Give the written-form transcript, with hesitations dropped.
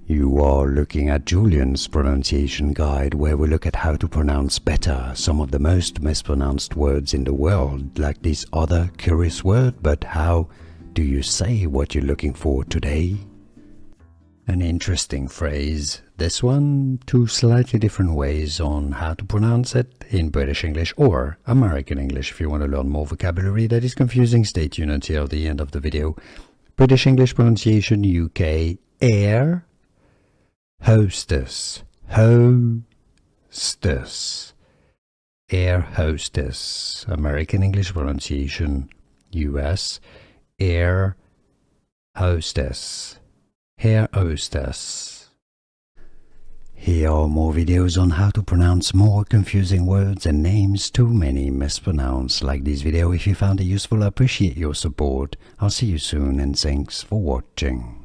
You are looking at Julian's pronunciation guide, where we look at how to pronounce better some of the most mispronounced words in the world, like this other curious word. But how do you say what you're looking for today? An interesting phrase. This one, two slightly different ways on how to pronounce it in British English or American English. If you want to learn more vocabulary that is confusing, stay tuned until the end of the video. British English pronunciation, UK, air hostess, hostess, air hostess. American English pronunciation, US, air hostess, air hostess. Here are more videos on how to pronounce more confusing words and names too many mispronounced. Like this video if you found it useful. I appreciate your support. I'll see you soon and thanks for watching.